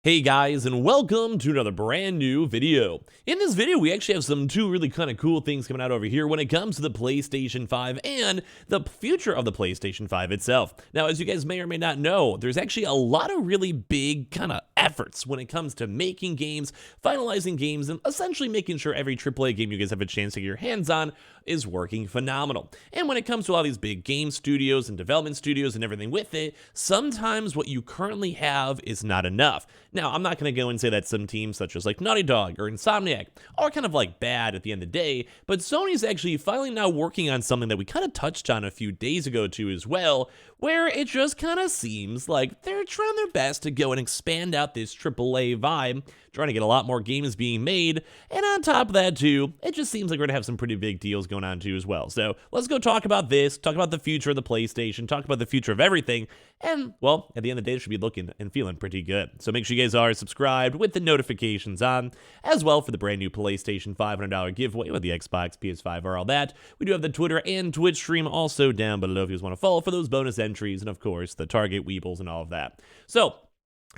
Hey guys, and welcome to another brand new video. In this video, we actually have two really kind of cool things coming out over here when it comes to the PlayStation 5 and the future of the PlayStation 5 itself. Now, as you guys may or may not know, there's actually a lot of really big kind of efforts when it comes to making games, finalizing games, and essentially making sure every AAA game you guys have a chance to get your hands on is working phenomenal. And when it comes to all these big game studios and development studios and everything with it, sometimes what you currently have is not enough. Now, I'm not going to go and say that some teams such as like Naughty Dog or Insomniac are kind of like bad at the end of the day, but Sony's actually finally now working on something that we kind of touched on a few days ago too as well, where it just kind of seems like they're trying their best to go and expand out this AAA vibe, trying to get a lot more games being made, and on top of that too, it just seems like we're going to have some pretty big deals going on too as well. So let's go talk about this, talk about the future of the PlayStation, talk about the future of everything, and well, at the end of the day, it should be looking and feeling pretty good. So make sure you guys are subscribed with the notifications on, as well for the brand new PlayStation $500 giveaway with the Xbox, PS5, or all that. We do have the Twitter and Twitch stream also down below if you guys want to follow for those bonus entries, and of course, the Target Weebles and all of that. So,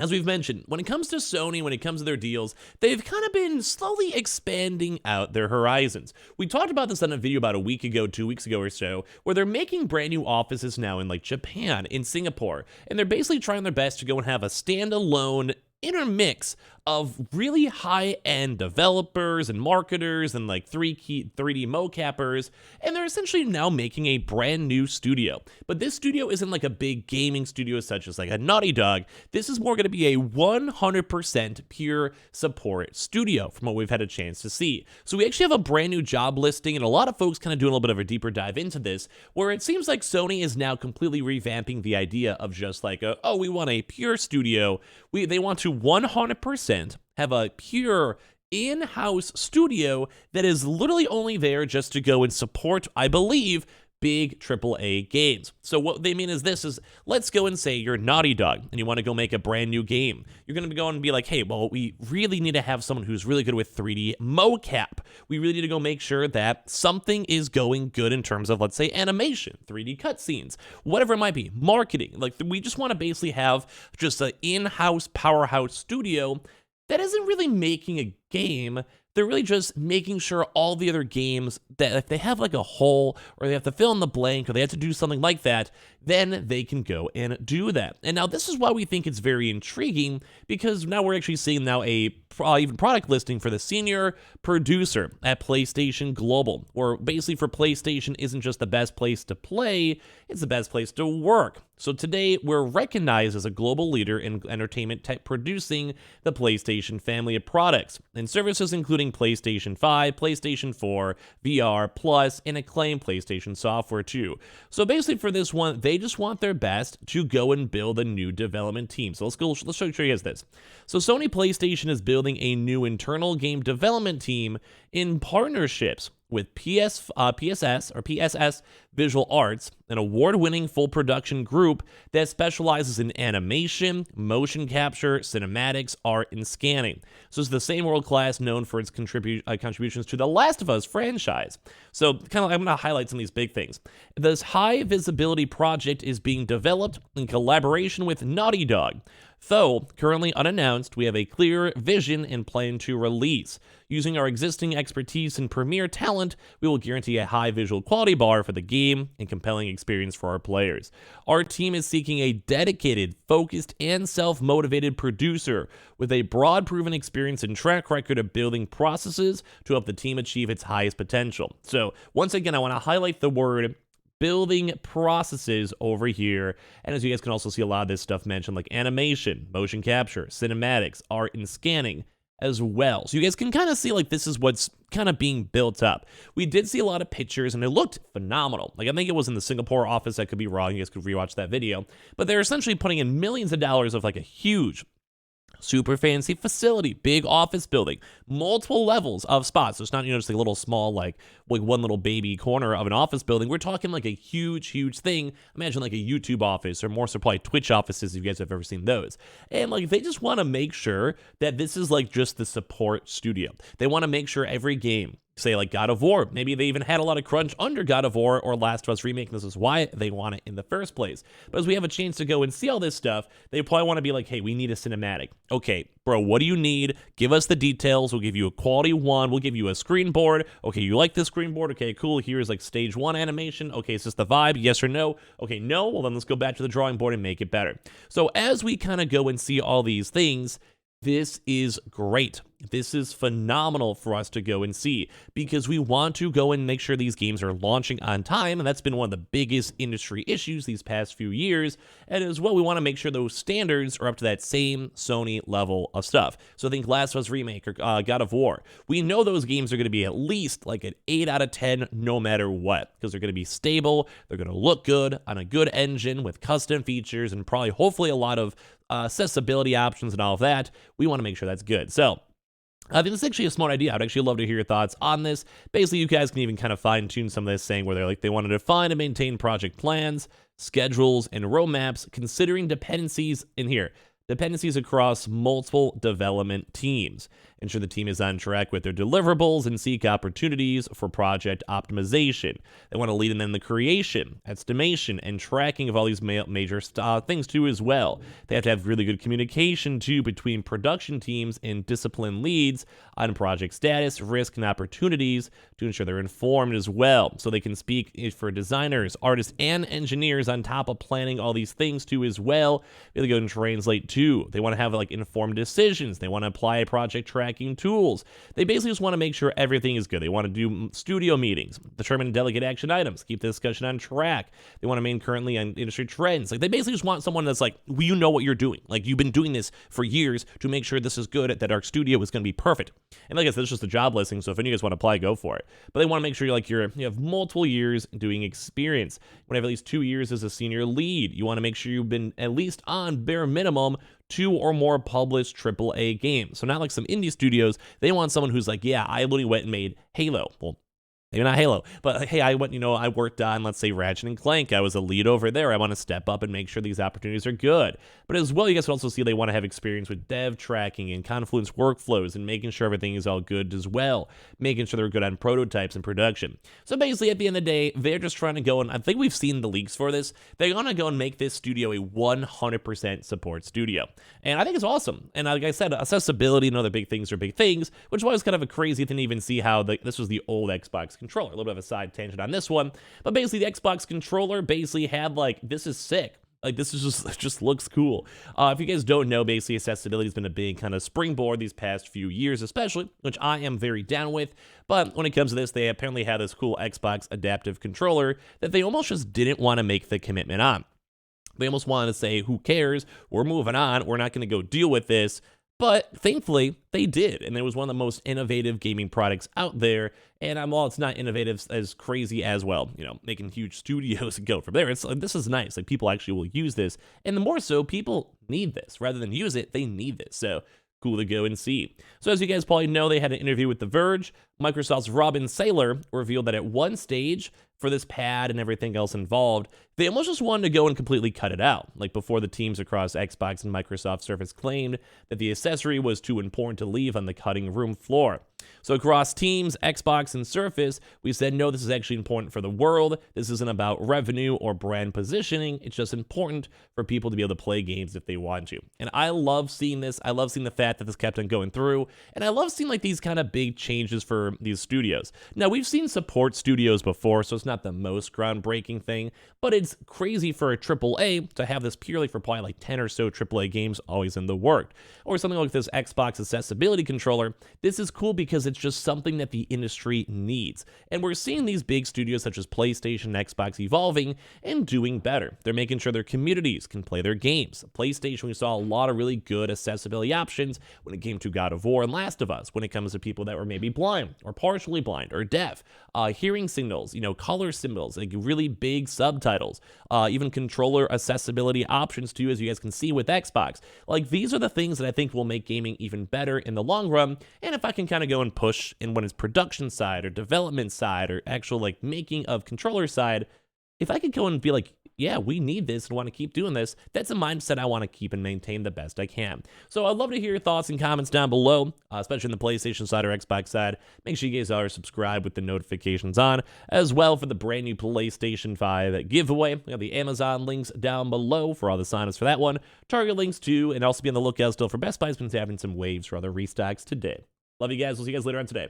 as we've mentioned, when it comes to Sony, when it comes to their deals, they've kind of been slowly expanding out their horizons. We talked about this on a video about a week ago, 2 weeks ago or so, where they're making brand new offices now in like Japan, in Singapore, and they're basically trying their best to go and have a standalone intermix of really high-end developers and marketers and like 3D mocappers, and they're essentially now making a brand new studio. But this studio isn't like a big gaming studio such as like a Naughty Dog. This is more going to be a 100% pure support studio from what we've had a chance to see. So we actually have a brand new job listing, and a lot of folks kind of doing a little bit of a deeper dive into this, where it seems like Sony is now completely revamping the idea of just like, we want a pure studio. They want to 100% have a pure in-house studio that is literally only there just to go and support, I believe, big AAA games. So what they mean is this is, let's go and say you're Naughty Dog and you want to go make a brand new game. You're going to go and be like, hey, well, we really need to have someone who's really good with 3D mocap. We really need to go make sure that something is going good in terms of, let's say, animation, 3D cutscenes, whatever it might be, marketing. Like, we just want to basically have just an in-house powerhouse studio that isn't really making a game. They're really just making sure all the other games that if they have like a hole or they have to fill in the blank or they have to do something like that, then they can go and do that. And now this is why we think it's very intriguing, because now we're actually seeing now a even product listing for the senior producer at PlayStation Global, where basically for PlayStation isn't just the best place to play, it's the best place to work. So today we're recognized as a global leader in entertainment tech producing the PlayStation family of products and services, including PlayStation 5, PlayStation 4, VR, Plus, and acclaimed PlayStation software too. So basically for this one, they just want their best to go and build a new development team. So let's show you guys this. So Sony PlayStation is building a new internal game development team in partnerships with PSS Visual Arts, an award-winning full production group that specializes in animation, motion capture, cinematics, art, and scanning. So it's the same world class known for its contributions to the Last of Us franchise. So kind of, I'm going to highlight some of these big things. This high visibility project is being developed in collaboration with Naughty Dog. Though currently unannounced, we have a clear vision and plan to release. Using our existing expertise and premier talent, we will guarantee a high visual quality bar for the game and compelling experience for our players. Our team is seeking a dedicated, focused, and self-motivated producer with a broad proven experience and track record of building processes to help the team achieve its highest potential. So once again, I want to highlight the word building processes over here. And as you guys can also see a lot of this stuff mentioned, like animation, motion capture, cinematics, art, and scanning as well. So you guys can kind of see like this is what's kind of being built up. We did see a lot of pictures and it looked phenomenal. Like I think it was in the Singapore office. I could be wrong. You guys could rewatch that video. But they're essentially putting in millions of dollars of like a huge super fancy facility, big office building, multiple levels of spots. So it's not, just like a little small, like one little baby corner of an office building. We're talking like a huge thing. Imagine like a YouTube office, or more so probably Twitch offices if you guys have ever seen those. And like they just want to make sure that this is like just the support studio. They want to make sure every game say like God of War. Maybe they even had a lot of crunch under God of War or Last of Us Remake, and this is why they want it in the first place. But as we have a chance to go and see all this stuff, they probably want to be like, hey, we need a cinematic. Okay, bro, what do you need? Give us the details. We'll give you a quality one. We'll give you a screen board. Okay, you like this screen board? Okay, cool. Here's like stage 1 animation. Okay, is this the vibe? Yes or no? Okay, no. Well, then let's go back to the drawing board and make it better. So as we kind of go and see all these things, this is great. This is phenomenal for us to go and see because we want to go and make sure these games are launching on time, and that's been one of the biggest industry issues these past few years. And as well, we want to make sure those standards are up to that same Sony level of stuff. So think Last of Us Remake or God of War. We know those games are going to be at least like an 8 out of 10 no matter what, because they're going to be stable, they're going to look good on a good engine with custom features and probably hopefully a lot of accessibility options and all of that. We want to make sure that's good. So I think this is actually a smart idea. I'd actually love to hear your thoughts on this. Basically, you guys can even kind of fine-tune some of this, saying where they're like, they want to define and maintain project plans, schedules, and roadmaps, considering dependencies in here. Dependencies across multiple development teams. Ensure the team is on track with their deliverables and seek opportunities for project optimization. They want to lead in the creation, estimation, and tracking of all these major things too as well. They have to have really good communication too between production teams and discipline leads on project status, risk, and opportunities to ensure they're informed as well. So they can speak for designers, artists, and engineers on top of planning all these things too as well. They go and translate too. They want to have like informed decisions. They want to apply project tracking tools. They basically just want to make sure everything is good. They want to do studio meetings, determine delegate action items, keep the discussion on track. They want to remain currently on industry trends. Like they basically just want someone that's like, well, you know what you're doing. Like you've been doing this for years to make sure this is good, that our studio is going to be perfect. And like I said, it's just a job listing. So if any of you guys want to apply, go for it. But they want to make sure you have multiple years doing experience. You want to have at least 2 years as a senior lead. You want to make sure you've been at least on bare minimum 2 or more published AAA games. So not like some indie studios. They want someone who's like, yeah, I literally went and made Halo. Well, maybe not Halo, but hey, I worked on, let's say, Ratchet and Clank. I was a lead over there. I want to step up and make sure these opportunities are good. But as well, you guys can also see they want to have experience with dev tracking and Confluence workflows and making sure everything is all good as well, making sure they're good on prototypes and production. So basically, at the end of the day, they're just trying to go, and I think we've seen the leaks for this, they're going to go and make this studio a 100% support studio. And I think it's awesome. And like I said, accessibility and other big things are big things, which was kind of a crazy thing to even see how this was the old Xbox controller. A little bit of a side tangent on this one, but basically the Xbox controller basically had like, this is sick. Like this is just looks cool. If you guys don't know, basically accessibility has been a big kind of springboard these past few years, especially, which I am very down with. But when it comes to this, they apparently have this cool Xbox adaptive controller that they almost just didn't want to make the commitment on. They almost wanted to say, who cares? We're moving on. We're not going to go deal with this. But thankfully, they did, and it was one of the most innovative gaming products out there. And while it's not innovative as crazy as, well, making huge studios go from there, it's like, this is nice. Like, people actually will use this, and the more so, people need this. Rather than use it, they need this. So cool to go and see. So as you guys probably know, they had an interview with The Verge. Microsoft's Robin Saylor revealed that at one stage, for this pad and everything else involved, they almost just wanted to go and completely cut it out. Like before the teams across Xbox and Microsoft Surface claimed that the accessory was too important to leave on the cutting room floor. So across Teams, Xbox, and Surface, we said, no, this is actually important for the world. This isn't about revenue or brand positioning. It's just important for people to be able to play games if they want to. And I love seeing this. I love seeing the fact that this kept on going through. And I love seeing like these kind of big changes for these studios. Now, we've seen support studios before, so it's not the most groundbreaking thing, but it's crazy for a AAA to have this purely for probably like 10 or so AAA games always in the work. Or something like this Xbox accessibility controller. This is cool because it's just something that the industry needs. And we're seeing these big studios such as PlayStation and Xbox evolving and doing better. They're making sure their communities can play their games. PlayStation, we saw a lot of really good accessibility options when it came to God of War and Last of Us, when it comes to people that were maybe blind or partially blind or deaf, hearing signals, color symbols, like really big subtitles, even controller accessibility options too, as you guys can see with Xbox. Like, these are the things that I think will make gaming even better in the long run. And if I can kind of go and push in when it's production side or development side or actual like making of controller side, if I could go and be like, yeah, we need this and want to keep doing this, that's a mindset I want to keep and maintain the best I can. So I'd love to hear your thoughts and comments down below, especially on the PlayStation side or Xbox side. Make sure you guys are subscribed with the notifications on, as well for the brand new PlayStation 5 giveaway. We have the Amazon links down below for all the signups for that one, Target links too, and also be on the lookout still for Best Buy's been having some waves for other restocks today. Love you guys. We'll see you guys later on today.